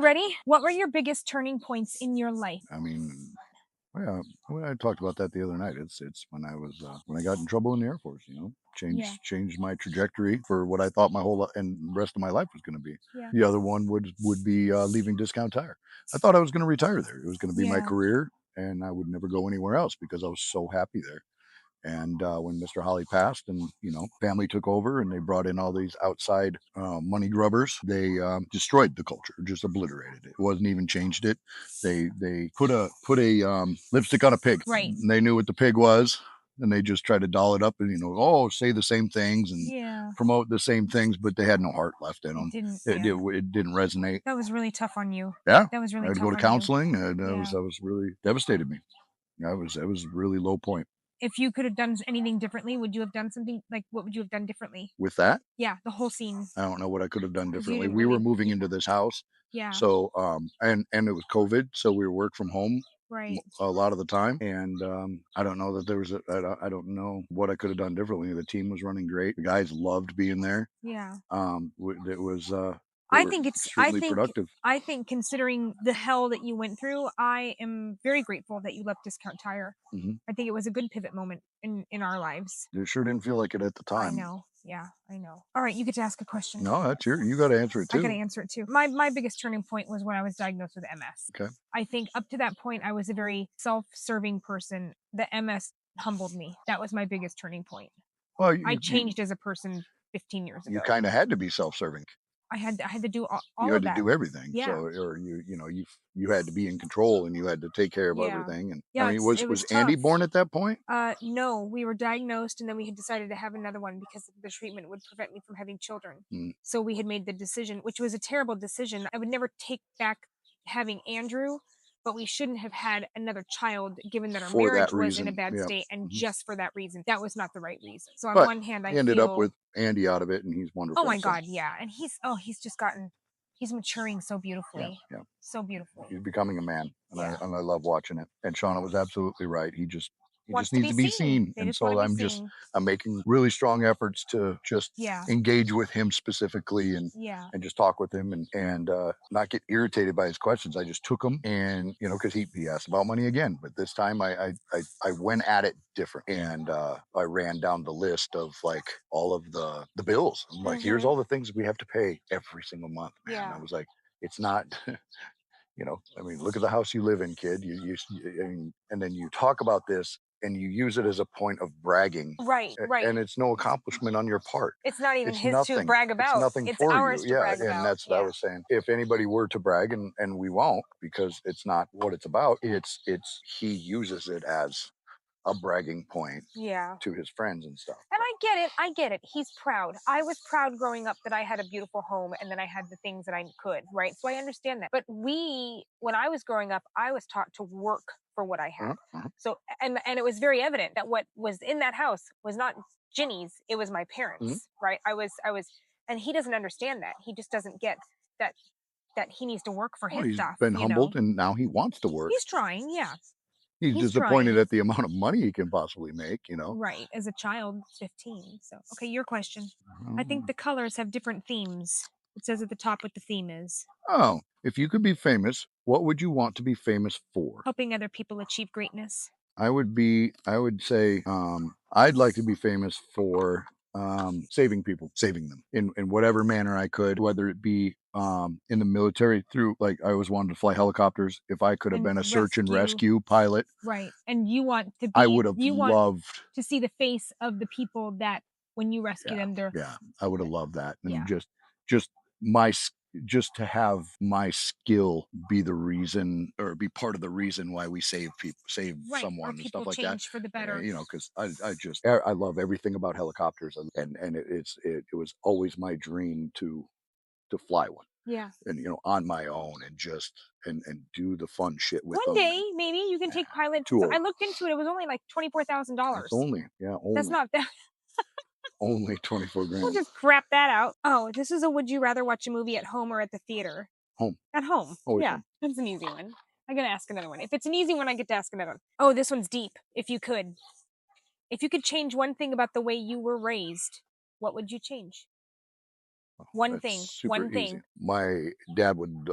ready? What were your biggest turning points in your life? I mean, yeah, I talked about that the other night. It's when when I got in trouble in the Air Force. Yeah. Changed my trajectory for what I thought my whole and rest of my life was going to be. Yeah. The other one would be leaving Discount Tire. I thought I was going to retire there. It was going to be my Yeah. career, and I would never go anywhere else because I was so happy there. And when Mr. Holly passed, and family took over, and they brought in all these outside money grubbers, they destroyed the culture, just obliterated it. It wasn't even changed it. They put a lipstick on a pig. Right. And they knew what the pig was, and they just tried to doll it up and say the same things and Yeah. promote the same things, but they had no heart left in them. It didn't. It didn't resonate. That was really tough on you. Yeah, That was I really had to tough go to on you. counseling, and Yeah. I was really devastated me. That was a really low point. If you could have done anything differently, would you have done something like what would you have done differently? With that, Yeah, the whole scene. I don't know what I could have done 'Cause you differently. didn't We were really. moving into this house, Yeah. so and it was COVID, so we work from home Right. a lot of the time, and I don't know that there was I don't know what I could have done differently. The team was running great. The guys loved being there. Yeah. It was I were think extremely productive. I think considering the hell that you went through, I am very grateful that you left Discount Tire. Hmm. I think it was a good pivot moment in our lives. It sure didn't feel like it at the I time. know. Yeah, I know. All right, you get to ask a question. No, you got to answer it I got to too. answer it too. My biggest turning point was when I was diagnosed with MS. Okay. I think up to that point, I was a very self-serving person. The MS humbled me. That was my biggest turning point. Well, I changed as a person 15 years you ago. kind of had to be self-serving. I had to do You all had of to that. do everything. Yeah. So, or you had to be in control, and you had to take care of Yeah. everything. And Yeah, I mean, it was was Andy tough. born at that point? No, we were diagnosed and then we had decided to have another one because the treatment would prevent me from having children. Mm. So we had made the decision, which was a terrible decision. I would never take back having Andrew, but we shouldn't have had another child given that our For marriage that was in a reason, bad yeah. state, and Mhm. just for that reason. That was not the right reason. So on But one hand, I ended up feel, with Andy out of it, and he's oh wonderful. my So God, yeah. And he's just gotten, he's maturing so yeah, beautifully. yeah, So beautifully. he's becoming a man, and Yeah. I love watching it. And Shauna was absolutely right. He just Wants to needs be to be seen. seen, They and just want so to be seen. I'm making really strong efforts to just Yeah. engage with him specifically, and Yeah. just talk with him, and not get irritated by his questions. I just took him, and because he asked about money again, but this time I went at it different, and I ran down the list of like all of the bills. I'm like, here's all the things we have to pay every single month, man. Yeah. I was like, it's not. I mean, look at the house you live in, kid. And then you talk about this and you use it as a point of bragging. Right, right. And it's no accomplishment on your part. It's not even It's his to nothing. brag It's about. nothing It's for ours you. to Yeah. brag And about. that's what I was saying. If anybody were to brag, and we won't, because it's not what it's about, he uses it as a bragging point Yeah. to his friends and stuff. And I get it. I get it. He's proud. I was proud growing up that I had a beautiful home and that I had the things that I could, right? So I understand that. But when I was growing up, I was taught to work for what I had. So and it was very evident that what was in that house was not Ginny's, it was my parents, right? I was and he doesn't understand that. He just doesn't get that he needs to work for his He's stuff, been humbled, and now he wants to work. He's trying, yeah. He's disappointed trying. at the amount of money he can possibly make. Right, as a child, 15. So, okay, your question. I think the colors have different themes. It says at the top what the theme is. Oh, if you could be famous, what would you want to be famous for? Helping other people achieve greatness. I would say, I'd like to be famous for saving people, saving them in whatever manner I could, whether it be in the military through, like, I always wanted to fly helicopters. If I could have And been a search and rescue. rescue pilot, Right. And you want to be I would have you want loved. to see the face of the people that when you rescue Yeah, them, they're yeah, I would have loved that, and Yeah. just my just to have my skill be the reason, or be part of the reason why we save people, save right. Or someone, and people stuff like that. change for the better. Because I love everything about helicopters, and it was always my dream to fly one, Yeah. and on my own, and just and do the fun shit with One them. day, maybe you can take pilot. Too old. I looked into it. It was only like $24,000. That's only That's not that. only 24 We'll grand. just crap that out. Oh, this is a would you rather watch a movie at home or at the theater? Home. At home. Always Yeah, home. that's an easy one. I gotta ask another one. If it's an easy one, I get to ask another one. Oh, this one's deep. If you could change one thing about the way you were raised, what would you change? One That's thing. super One easy. thing. My dad would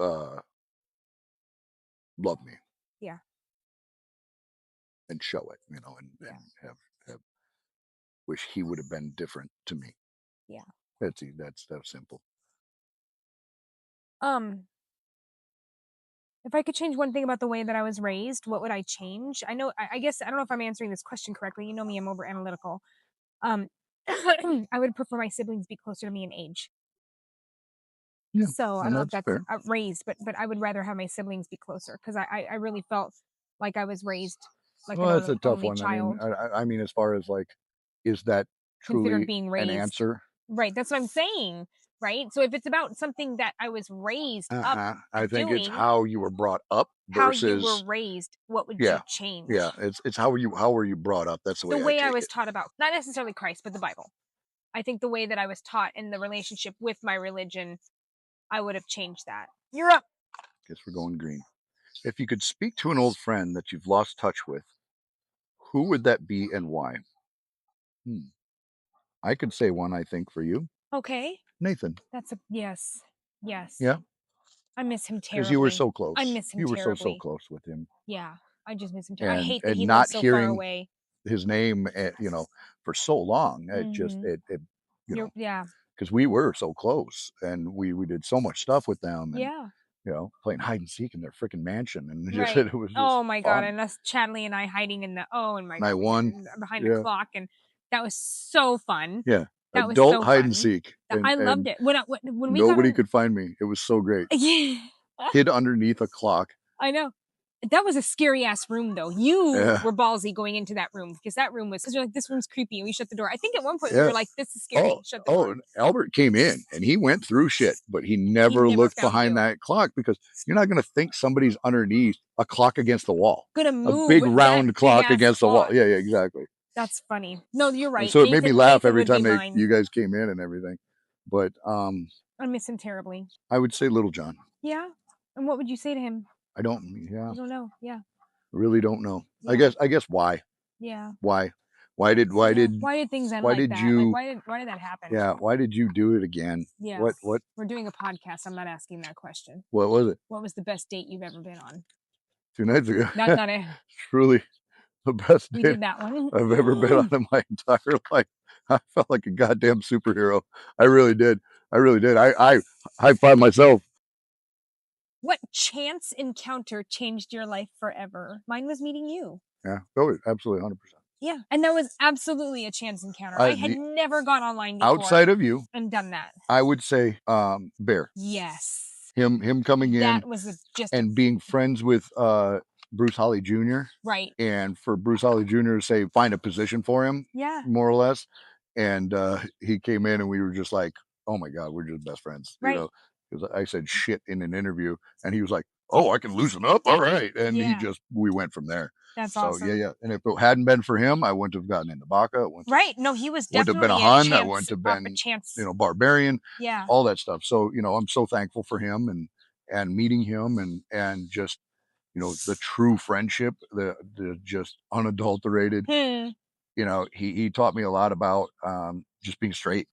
love me Yeah. and show it, Yeah. and have wish he would have been different to me. Yeah. That's simple. Um, if I could change one thing about the way that I was raised, what would I change? I guess I don't know if I'm answering this question correctly. You know me, I'm over analytical. Um, I would prefer my siblings be closer to me in age. Yeah, So I and don't know if that's that's fair. raised, but I would rather have my siblings be closer because I really felt like I was raised like an Well, that's a tough only one. I mean, child, I mean, as far as like, is that considered truly being an raised. answer? Right, that's what I'm saying, right? So if it's about something that I was raised up I think it's doing, how you were brought up how you were versus, raised, what would yeah, you yeah. change? It's how were you brought up? That's the The way I way I take was it. taught about not necessarily Christ, but the Bible. I think the way that I was taught in the relationship with my religion, I would have changed that. You're up. Guess we're going green. If you could speak to an old friend that you've lost touch with, who would that be and why? Hmm. I could say one. I think for you, Okay. Nathan. That's a yes. Yes. Yeah, I miss him because you were terribly. so I close. miss him You were so terribly. close with him, Yeah. I just miss him I and hate that he lives not so far hearing away. his name, for so long. It just Mhm. it You're yeah. because we were so close, and we did so much stuff with them, and Yeah. playing hide and seek in their freaking mansion, and just Right. it was just Oh my god, fun. and us Chadley and I hiding in the oh my And I god, won. behind the Yeah, clock, and that was so fun. yeah. That was Adult so hide and fun. seek, I loved and it. When we got nobody on could find me. It was so great. yeah. Hid underneath a clock. I know. That was a scary ass room though. You Yeah, were ballsy going into that room because that room was because you're like, this room's creepy, and we shut the door. I think at one point we yeah. were like, this is Oh, scary, shut the oh, door. and Albert came in and he went through shit, but he He never never looked found behind you. that clock because you're not going to think somebody's underneath a clock against the wall, Gonna a move big that round big clock ass against the wall. clock. Yeah, yeah, exactly. That's funny. No, you're And right. so it made me laugh Nathan every would be time mine. you guys came in and everything. But I miss him terribly. I would say Little John. Yeah. And what would you say to him? I don't. Yeah, You don't know. Yeah. really don't know. I Yeah. guess. I guess why? Yeah. Why? Why did? Why Yeah. did? Why did things end Why like did that? Like you? why did that happen? Yeah. Why did you do it again? Yeah. What? What? We're doing a podcast. I'm not asking that question. What was it? What was the best date you've ever been on? 2 nights ago. Not a Truly the best we day did that I've ever been on one. in my entire life. I felt like a goddamn superhero. I really did. I really did. I high five myself. What chance encounter changed your life forever? Mine was meeting you. Yeah. Oh, absolutely, 100%. Yeah. And that was absolutely a chance encounter. I had The never gone online before outside of you, and done that. I would say Bear. Yes. Him coming in That was just and being friends with Bruce Holly Jr. right. and for Bruce Holly Jr. to say find a position for him, Yeah. more or less. And he came in and we were just like, oh my God, we're just best friends, Right. because I said shit in an interview and he was like, oh, I can loosen up. All right. And Yeah. we went from there. That's So yeah, awesome. yeah. And if it hadn't been for him, I wouldn't have gotten into Baca. Right. No, he was Wouldn't have been a definitely a Hun. I chance wouldn't have a been, chance. Barbarian, Yeah. all that stuff. So, I'm so thankful for him and meeting him and just, the true friendship, the just unadulterated, Hmm. he taught me a lot about just being straight,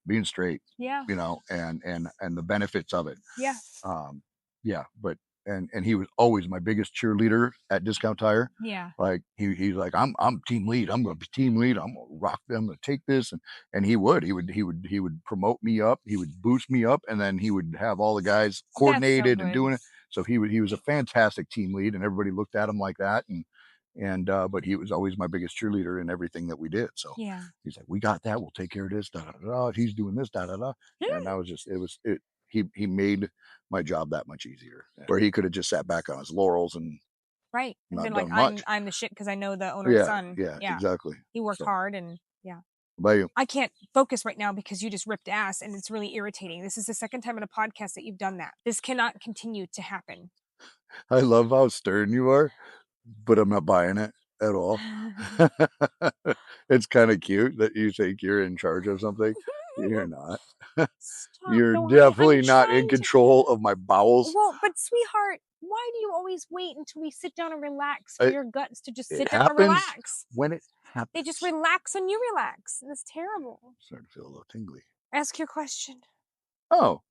Yeah. and the benefits of it. Yeah. Um, yeah, but and he was always my biggest cheerleader at Discount Tire. Yeah. Like he's like, I'm team lead. I'm gonna be team lead. I'm gonna rock them to take this, and he would promote me up. He would boost me up, and then he would have all the guys That's so coordinated and good. doing it. So he was a fantastic team lead, and everybody looked at him like that. But he was always my biggest cheerleader in everything that we did. So Yeah. he's like, we got that. We'll take care of this. Da da da. He's doing this. Da da da. And I was just, it was it. He made my job that much easier. Where he could have just sat back on his laurels and Right. And not been like, done much. I'm the shit because I know the owner's Yeah, son. yeah, Yeah. exactly. He worked So, hard and yeah. about you? I can't focus right now because you just ripped ass and it's really irritating. This is the second time in a podcast that you've done that. This cannot continue to happen. I love how stern you are, but I'm not buying it at all. It's kind of cute that you think you're in charge of something. You're not. Stop. You're No, I'm definitely not in trying to. control of my bowels. Well, but sweetheart, why do you always wait until we sit down and relax for It, your guts to just it sit down and happens relax? when it They just happens. relax and you relax. That's terrible. Starting to feel a little tingly. Ask your question. Oh,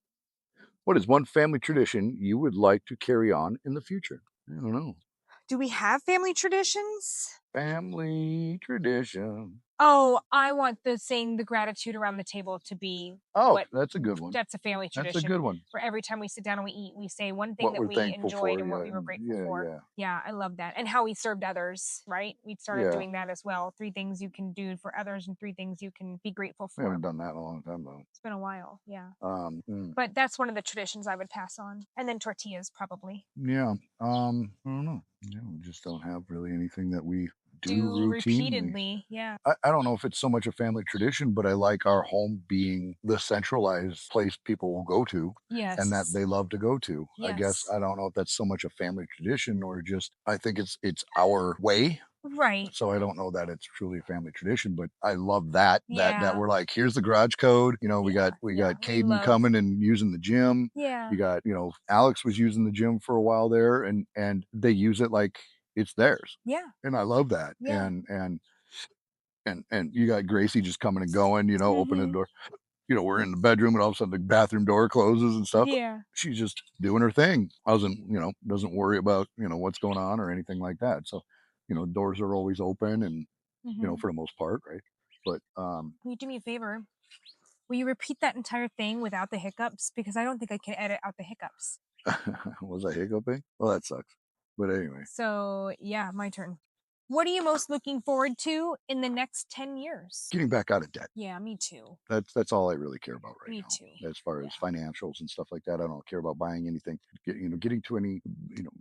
what is one family tradition you would like to carry on in the future? I don't know. Do we have family traditions? Family tradition. Oh, I want the saying the gratitude around the table to be Oh, what that's a good one. that's a family That's a tradition good one. where every time we sit down and we eat, we say one thing What that we're we thankful enjoyed for. and what Yeah. we were grateful Yeah. for. Yeah. Yeah, I love that. And how we served others, right? We started Yeah. doing that as well. 3 things you can do for others and 3 things you can be grateful We haven't for. done that in a long time though. It's been a while. Yeah. Mm, But that's one of the traditions I would pass on. And then tortillas probably. yeah. I don't know. Yeah, we just don't have really anything that we do Do routinely. repeatedly. Yeah. I don't know if it's so much a family tradition, but I like our home being the centralized place people will go to and that Yes. they love to go to. I guess Yes. I don't know if that's so much a family tradition or just I think it's our way. Right. So I don't know that it's truly a family tradition, but I love that Yeah. we're like, here's the garage code. We Yeah. Yeah. got We Caden love. coming and using the gym. Yeah. You got, Alex was using the gym for a while there and they use it like it's theirs. Yeah. And I love that. Yeah. And you got Gracie just coming and going, opening the Mhm. door. We're in the bedroom and all of a sudden the bathroom door closes and stuff. Yeah. She's just doing her thing. Doesn't worry about, what's going on or anything like that. So, doors are always open and, Mhm. for the most part, right? But Will you do me a favor? Will you repeat that entire thing without the hiccups? Because I don't think I can edit out the hiccups. was I hiccuping? Well, that sucks. But anyway, So, yeah, my turn. What are you most looking forward to in the next 10 years? getting back out of debt. Yeah, me too. That's all I really care about right Me now. too. As far Yeah. as financials and stuff like that, I don't care about buying anything. Getting to any, you know,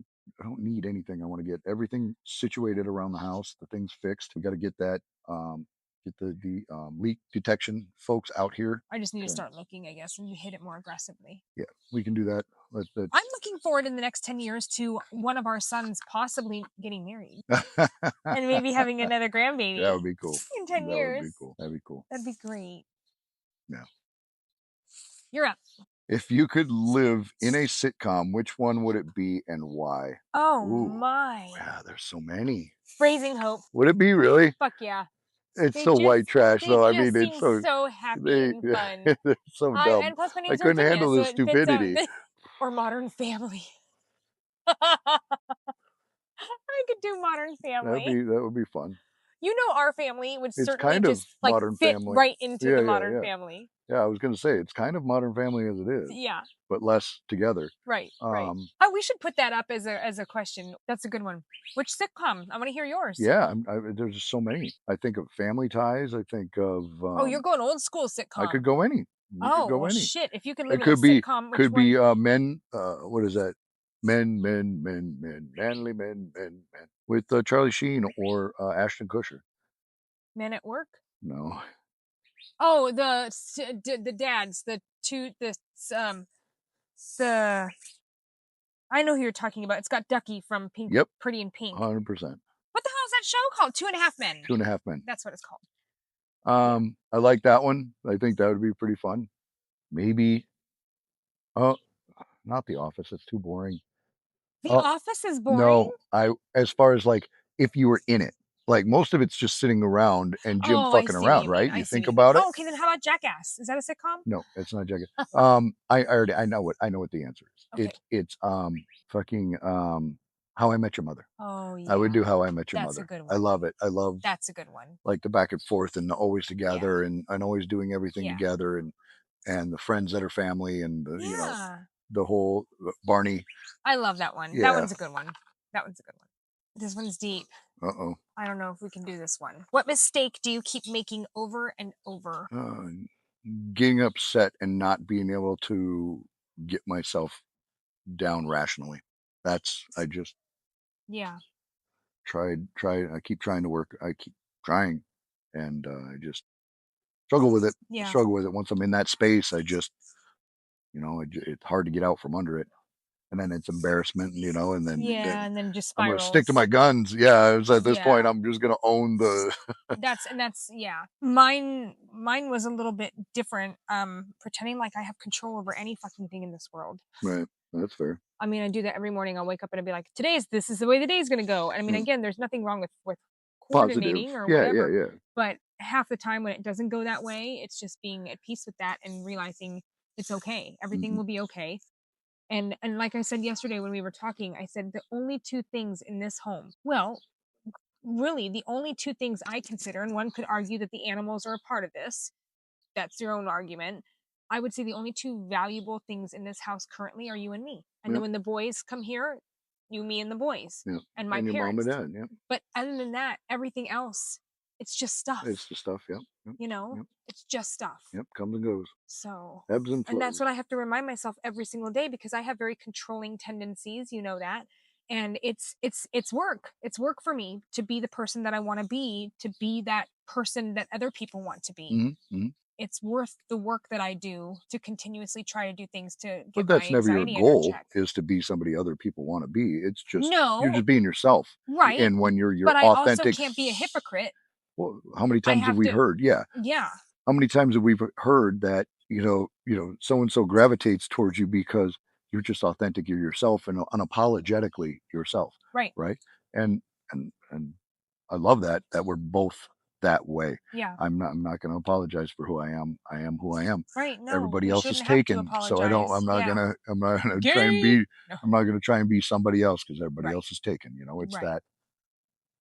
I don't need anything. I want to get everything situated around the house. The things fixed. We got to get that. Get the leak detection folks out here. I just need to To, start looking, I guess, and hit it more aggressively. yeah, we can do that. I'm looking forward in the next 10 years to one of our sons possibly getting married and maybe having another That grandbaby would be cool. in 10 That would be years. cool. That'd be cool. That'd be great. Yeah. You're up. If you could live in a sitcom, which one would it be and why? Oh Ooh, my. yeah, there's so many. Raising Hope. Would it be really? Fuck yeah. It's They so just white trash, they though. I mean, just it's seem so so happy they and fun. they're so I dumb. and plus my I name's couldn't Virginia, handle so the it fits stupidity. or Modern Family. I could do Modern Family. That would be fun. Our family would It's certainly kind of just like Modern fit Family. right into Yeah, the yeah, Modern yeah. Family. Yeah, I was gonna say it's kind of Modern Family as it is, Yeah. but less together. Right, right. Um, Oh, we should put that up as a question. That's a good one. Which sitcom? I want to hear yours. yeah, there's just so many. I think of Family Ties. I think of Oh, you're going old school I could sitcom. go any. We could Oh, go well, any. shit. If you could live It in a sitcom, which could be one? men. What is that? Men, manly men with Charlie Sheen or Ashton Kutcher. Men at Work? No. Oh, the dads, um the I know who you're talking about. It's got Ducky from Pink, Yep. Pretty in Pink. 100%. What the hell is that show called? 2.5 Men. Two and a Half Men. That's what it's called. Yeah. I like that one. I think that would be pretty fun. Maybe. Oh, not The Office. It's too boring. The Oh, Office is boring. no. As far as like if you were in it, like most of it's just sitting around and Jim Oh, I fucking see what around, you mean. right? I You see what think you mean. about it. Oh, okay. Then how about Jackass? Is that a sitcom? No, it's not Jagged. I know what the answer is. Okay. It's fucking How I Met Your Mother. Oh I would yeah, do How I Met Your that's a Mother. good I one. love it. I love That's a good one. like the back and forth and always Yeah. together and always doing everything Yeah. together and the friends that are family and Yeah. the whole Barney. I love that one. That Yeah. one's a good one. That one's a good one. This one's deep. Uh-oh. I don't know if we can do this one. What mistake do you keep making over and over? Getting upset and not being able to get myself down rationally. I just Yeah. I keep trying to work. I keep trying and I just struggle with it. Yeah. Struggle with it. Once I'm in that space, I just, it's hard to get out from under it. And then it's embarrassment, Yeah, then and then just I'm going to stick to spirals. my guns. Yeah. It was at this point, Yeah. I'm just going to own the, That's yeah. Mine was a little bit different. Pretending like I have control over any fucking thing in this world. right. That's fair. I mean, I do that every morning. I'll wake up and I'll be like, this is the way the day's gonna go. And I mean, Mm. again, there's nothing wrong with Positive. coordinating or Yeah. Yeah. whatever. Yeah. But half the time when it doesn't go that way, it's just being at peace with that and realizing it's okay. Everything Mhm. will be okay. And like I said yesterday when we were talking, I said the only two things in this home, well, really the only two things I consider, and one could argue that the animals are a part of this, that's their own argument. I would say the only two valuable things in this house currently are you and me. And then Yep. when the boys come here, you, me, and the boys, Yep. and my And your mom and parents. dad. Yep. But other than that, everything else, it's just It's stuff, the stuff. Yep. Yep. you know? Yep. It's just stuff. Yep. Comes and goes. So, Ebbs and and that's flows. what I have to remind myself every single day because I have very controlling tendencies, you know that. And it's work. It's work for me to be the person that I want to be that person that other people want to be. Hmm. Hmm. It's worth the work that I do to continuously try to do things to But get my that's never your anxiety under goal, check. is to be somebody other people want to be. It's just you're No, just being yourself. right, And when you're your but I also authentic, can't be a hypocrite. well, how many I times have have we to, heard? Yeah. yeah, How many times have we heard that, so and so gravitates towards you because you're just authentic, you're yourself and unapologetically yourself, right, right? And I love that we're both that way. yeah, I'm not going to apologize for who I am. I am who I am. right. No, Everybody you else is shouldn't have to taken, so I don't. apologize. Yeah, I'm not gonna try and gay. be. No, I'm not gonna try and be somebody else because everybody right, else is taken. It's right.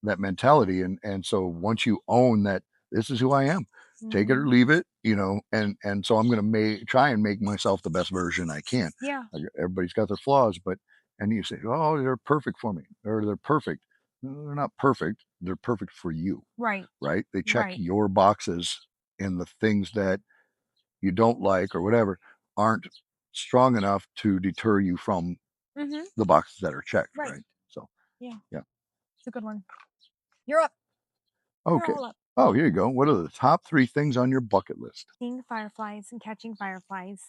that mentality, and so once you own that, this is who I am. Take it Hmm. or leave it. And so I'm gonna try and make myself the best version I can. Yeah, Everybody's got their flaws, but and you say, oh, they're perfect for me, or they're perfect. No, they're not perfect. They're perfect for you, right, right? They check right. your boxes, and the things that you don't like or whatever aren't strong enough to deter you from Hmm. the boxes that are checked, Right. right? So, Yeah, yeah. it's a good one. You're up. You're Okay. all up. Oh, here you go. What are the top 3 things on your bucket list? Seeing fireflies and catching fireflies.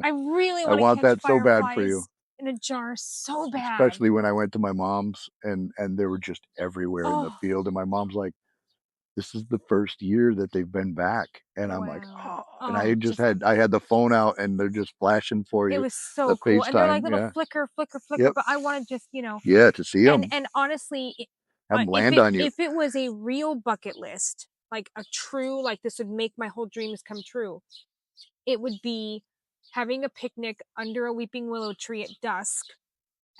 I really I want to want catch that so bad for you, fireflies in a jar so bad. especially when I went to my mom's and they were just everywhere in the Oh, field, and my mom's like, "This is the first year that they've been back." And I'm like, wow. "Oh," and Oh, just I had the phone out and they're just flashing for it you, was the so cool. And they're like FaceTime. little Yeah. flicker, flicker, flicker. Yep. But I want to just, Yeah, to see them, and honestly, have them if land on you. it was a real bucket list, like a true, like this would make my whole dreams come true, it would be having a picnic under a weeping willow tree at dusk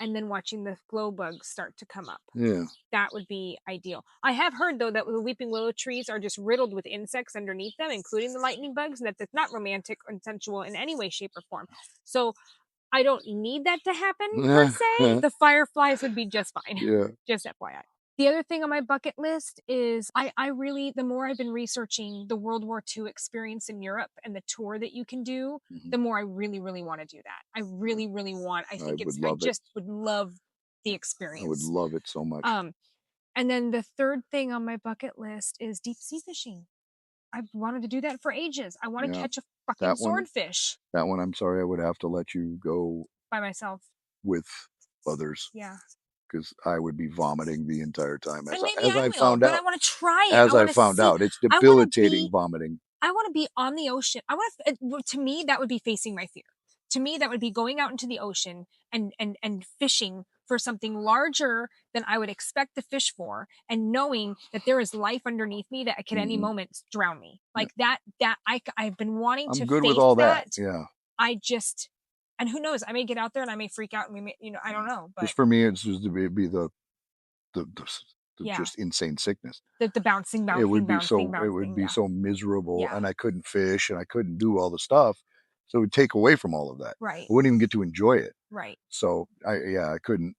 and then watching the glow bugs start to come up. Yeah. That would be ideal. I have heard though that the weeping willow trees are just riddled with insects underneath them, including the lightning bugs, and that it's not romantic or sensual in any way, shape, or form. So I don't need that to happen per se. The fireflies would be just fine. Yeah. Just FYI. The other thing on my bucket list is I really, the more I've been researching the World War II experience in Europe and the tour that you can do, Mhm. the more I really, really want to do that. I really, really want. I would I love it. just would love the I would experience. love it so much. Um, and then the third thing on my bucket list is deep sea fishing. I've wanted to do that for ages. I want to Yeah. catch a fucking That one swordfish that one, I'm sorry, I would have to let you go by myself. with others Yeah. because I would be vomiting the entire time And maybe as I I will, found but I out. want to try it. I As I want to found see. out, it's I want to debilitating be vomiting. I want to be on the ocean. I want to to me that would be facing my fear. To me that would be going out into the ocean and fishing for something larger than I would expect to fish for and knowing that there is life underneath me that could any Mhm. moment drown me. Yeah. Like that I've been wanting I'm to good with face all that. that. Yeah. I just and who knows, I may get out there and I may freak out and we may, I don't know, but Just for me, it's just to be the yeah, just insane sickness. the bouncing, bouncing, bouncing, It would bouncing. be Yeah. so miserable, Yeah. and I couldn't fish, and I couldn't do all the stuff, so it would take away from all of that. Right. I wouldn't even get to enjoy it. Right. So, I couldn't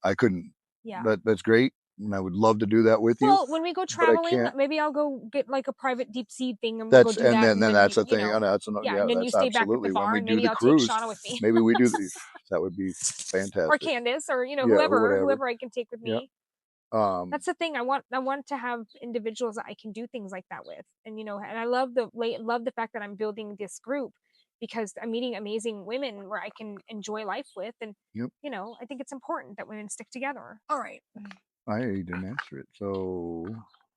Yeah. that's great, and I would love to do that with you, Well, when we go but I traveling, can't. maybe I'll go get like a private deep sea thing and we'll go do And that. And then then that's the thing, and that's yeah, and then you that's stay back at the absolutely when bar we and do maybe the I'll take cruise, Shauna with me maybe we do the that would be or fantastic. Candace or, Yeah, or whatever. whoever I can take with Yeah. me. Um, That's the thing. I want to have individuals that I can do things like that with. And, and I love love the fact that I'm building this group because I'm meeting amazing women where I can enjoy life with. And, yep, I think it's important that women stick together. All right. I didn't answer it. So,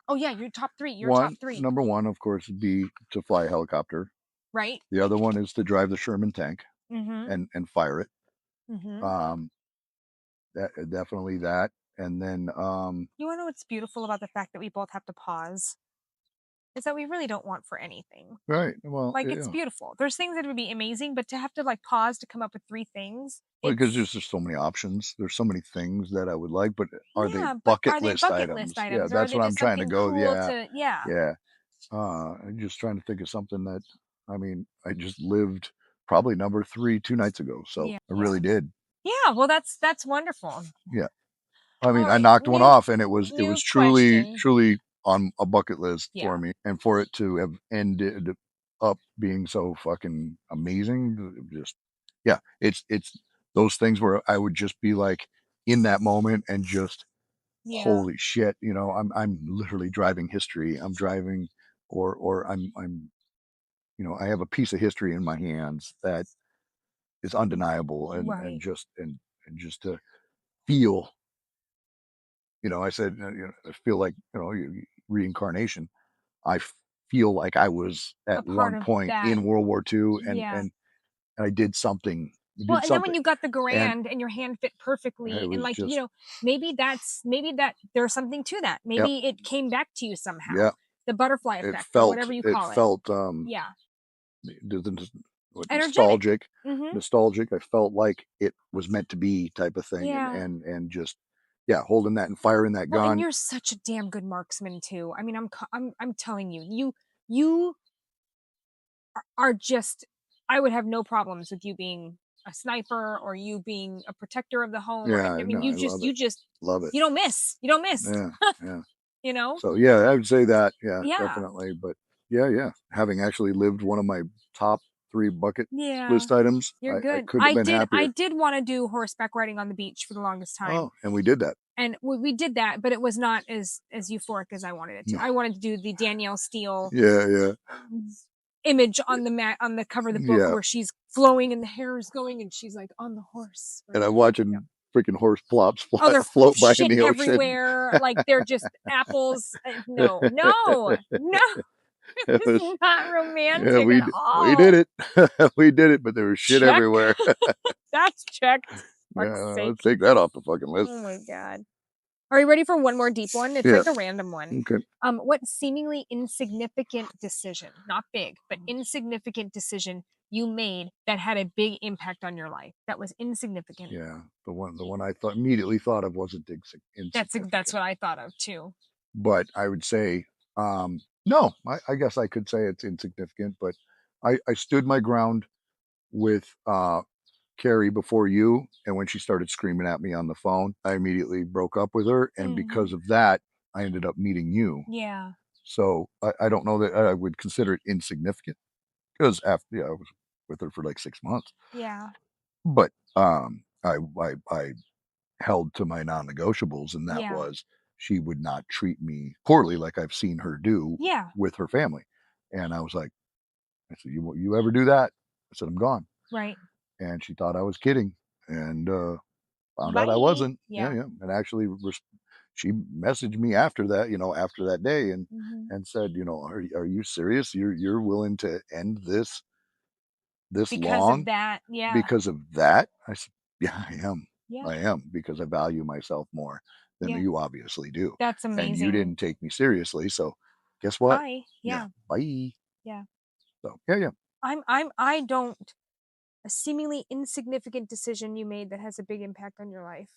Oh yeah, your top three. Your top three, number 1, of course, would be to fly a helicopter. right? The other one is to drive the Sherman tank Mm-hmm. and fire it. Mm-hmm. Um, definitely that. And then, You wanna know what's beautiful about the fact that we both have to pause? is that we really don't want for anything. Right. Well, Like, it's yeah. beautiful. There's things that would be amazing, but to have to, like, pause to come up with 3 things, Well, because there's it's just so many options. There's so many things that I would like, but are they yeah, but bucket are they list bucket list items? Yeah, items, or are that's they what I'm just trying to something go. cool Yeah, to yeah. yeah. I'm just trying to think of something that, I mean, I just lived probably number 3 2 nights ago, so Yeah, I yeah. really did. Yeah, well, that's wonderful. Yeah. I mean, I Alright, knocked one new off, and it was new truly, question. truly on a bucket list for Yeah, me, and for it to have ended up being so fucking amazing, just yeah, it's those things where I would just be, like, in that moment and just, yeah, "Holy shit," I'm literally driving history. I'm driving or I'm I have a piece of history in my hands that is undeniable, and right. just to feel, I said, I feel like, reincarnation. I feel like I was A at part one of point that in World War II, yeah. and I did something. I Well, did and then when something, you got the and grand and your hand fit it perfectly and, was like, just maybe that there's something to that. yep, Maybe it came back to you somehow. yeah. The butterfly It effect or felt whatever you it call it. felt Yeah. what Energetic. nostalgic, Mhm. nostalgic. I felt like it was meant to be type of thing, and Yeah. just yeah, holding that and firing that Well, and gun. you're such a damn good marksman too. I mean, I'm telling you, you are just I would have no problems with you being a sniper or you being a protector of the home or Yeah, I no, mean, I love it, you just love it. you don't miss. You don't miss. Yeah, yeah. You know? So yeah, I would say that. Yeah, Yeah. definitely. But yeah, yeah. Having actually lived one of my top 3 bucket Yeah. list items, You're I good. couldn't have been I happier. did wanna do horseback riding on the beach for the longest time, Oh, and we did that. and we did that, but it was not as euphoric as I wanted it to. No. I wanted to do the Danielle Steele Yeah, yeah, image on the mat on the cover of the book yeah. where she's flowing and the hair is going and she's, like, on the horse, And right? I'm Yeah. watching freaking horse plops Oh, fly, there's float by in shit the ocean. everywhere, like, they're just apples, no, no, no, It this was, is not yeah, romantic at we did all. it. We did it, but there was shit Check. everywhere. That's checked. Fuck's Yeah, let's sake. take that off the fucking list. Oh my god. Are you ready for one more deep one? It's Yeah. like a random one. Okay. What seemingly insignificant decision, not big, but insignificant decision you made that had a big impact on your life? That was insignificant. Yeah. The one I thought immediately thought of wasn't That's insignificant. what I thought of too. But I would say, no, I guess I could say it's insignificant, but I stood my ground with Carrie before you. And when she started screaming at me on the phone, I immediately broke up with her. And because Mhm. of that, I ended up meeting you. Yeah. So I don't know that I would consider it insignificant because after, yeah, I was with her for like 6 months, Yeah. but I held to my non-negotiables, and that Yeah. was she would not treat me poorly like I've seen her do Yeah. with her family. And I was like, I said, you ever do that? I said, I'm gone. Right. And she thought I was kidding, and found out I Bye. wasn't. Yeah, Yeah. yeah. And actually, she messaged me after that, after that day, and Mhm. said, are you serious? You're willing to end this Because of long that. Yeah. because of that? I said, yeah, I am. Yeah. I am, because I value myself more than Yeah. you obviously do. That's And you amazing. didn't take me seriously. So guess what? Bye. Yeah. Yeah. Bye. Yeah. So yeah, yeah. I don't a seemingly insignificant decision you made that has a big impact on your life.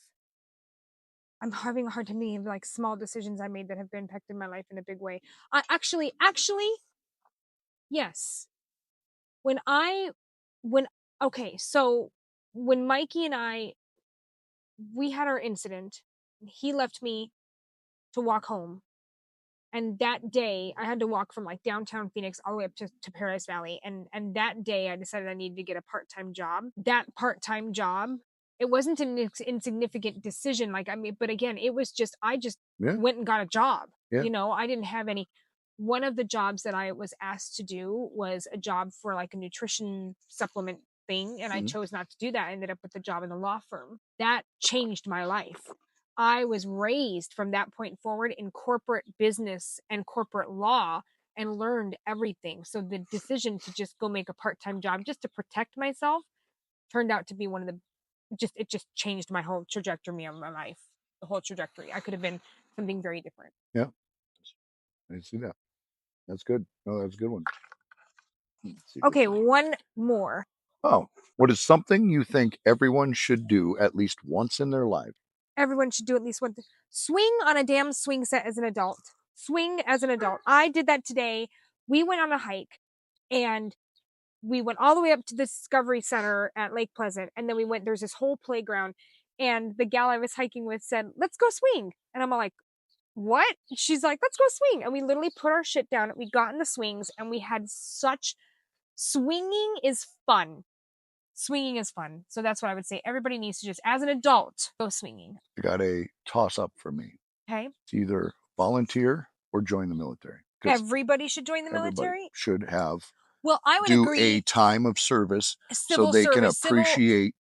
I'm having a hard time thinking of like small decisions I made that have impacted my life in a big way. I actually, yes. When I when okay, so when Mikey and I we had our incident, he left me to walk home. And that day I had to walk from like downtown Phoenix all the way up to Paradise Valley. And that day I decided I needed to get a part-time job. That part-time job, it wasn't an insignificant decision. Like, I mean, but again, it was just, I just Yeah. went and got a job. Yeah. I didn't have any. One of the jobs that I was asked to do was a job for like a nutrition supplement thing. And I Mhm. chose not to do that. I ended up with a job in the law firm. That changed my life. I was raised from that point forward in corporate business and corporate law and learned everything. So the decision to just go make a part-time job just to protect myself turned out to be one of the it just changed my whole trajectory of my life. The whole trajectory. I could have been something very different. Yeah. I see that. That's good. Oh, that's a good one. Let's see if Okay, this is. one more. Oh, what is something you think everyone should do at least once in their life? Everyone should do at least one thing. Swing on a damn swing set as an adult. Swing as an adult. I did that today. We went on a hike and we went all the way up to the Discovery Center at Lake Pleasant. And then we went, there's this whole playground. And the gal I was hiking with said, let's go swing. And I'm all like, what? She's like, let's go swing. And we literally put our shit down. We got in the swings and we had such swinging is fun. Swinging is fun. So that's what I would say. Everybody needs to just, as an adult, go swinging. I got a toss up for me. Okay. It's either volunteer or join the military because Everybody should join the everybody military. should have Well, I would do a agree. time of service so Civil they can service, civil appreciate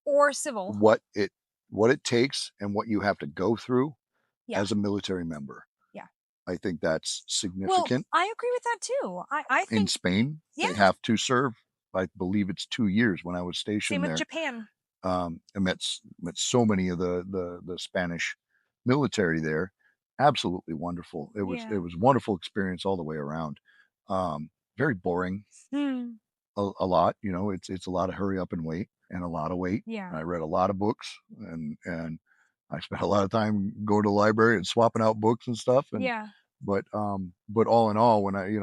or civil. what it takes and what you have to go through Yeah. as a military member. Yeah. I think that's Well, significant. I agree with that too. I In think, Spain, yeah. they have to serve. I believe it's 2 years when I was Same stationed with there. Japan. I met so many of the Spanish military there. Absolutely wonderful. It Yeah. was a wonderful experience all the way around. Very boring, Hmm. a lot. You know, it's a lot of hurry up and wait and a lot of wait. Yeah. I read a lot of books and I spent a lot of time going to the library and swapping out books and stuff. And Yeah. but all in all, when I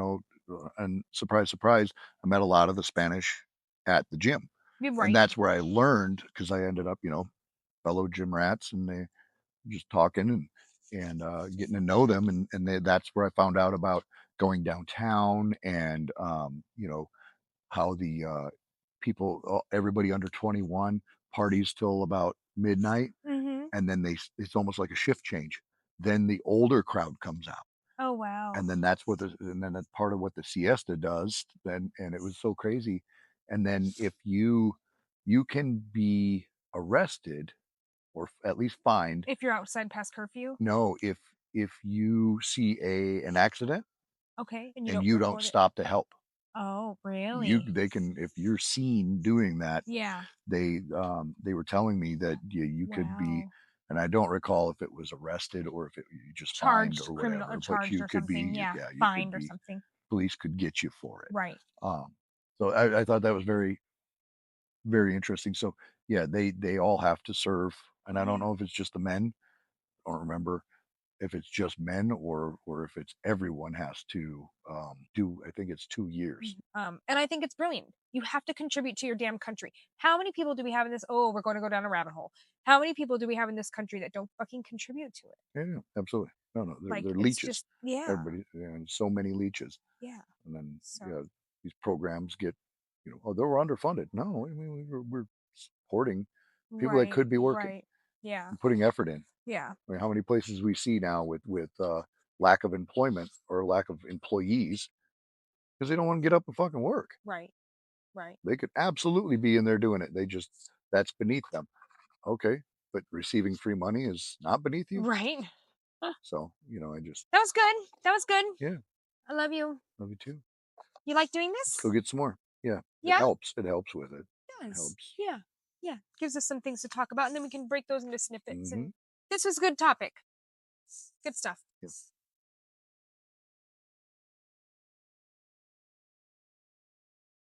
and surprise surprise, I met a lot of the Spanish at the gym, You're and right. that's where I learned because I ended up fellow gym rats and they just talking and getting to know them that's where I found out about going downtown and how the everybody under 21 parties till about midnight, Hmm. and then it's almost like a shift change. Then the older crowd comes out, Oh wow. and then that's part of what the siesta does. Then and it was so crazy. And then if you can be arrested or at least fined. If you're outside past curfew, No, if you see a an accident okay, and you and don't you don't report it. stop to help, Oh, you really? they can if you're seen doing that, Yeah. they were telling me that you could be, Wow. and I don't recall if it was arrested or if you just fined Charged, or criminal, whatever, but charged you or could something. be, Yeah. yeah, you could Fined or be, something. police could get you for it. Right. Um, so I thought that was very, very interesting. So yeah, they all have to serve, and I don't Yeah. know if it's just the men. I don't remember if it's just men or if it's everyone has to do. I think it's 2 years. And I think it's brilliant. You have to contribute to your damn country. How many people do we have in this? Oh, we're going to go down a rabbit hole. How many people do we have in this country that don't fucking contribute to it? Yeah, yeah, absolutely. No, no, Like, they're it's leeches. just, yeah, Everybody, and so many leeches, yeah. and then So, yeah, these programs get, oh, they were underfunded. No, I mean we're supporting people that right, could be working right. Yeah, and putting effort in. yeah, I mean, how many places we see now with lack of employment or lack of employees because they don't want to get up and fucking work. right, right, They could absolutely be in there doing it. They just that's beneath them. Okay, but receiving free money is not beneath you. right. Huh. So I just That was good. That was good. yeah, I love you. love you too. You like doing Let's this? go get some more. Yeah, it Yeah, it helps. It helps with it. does. Helps. Yeah, yeah. Gives us some things to talk about, and then we can break those into snippets. Hmm. And this was a good topic. Good stuff. Yeah.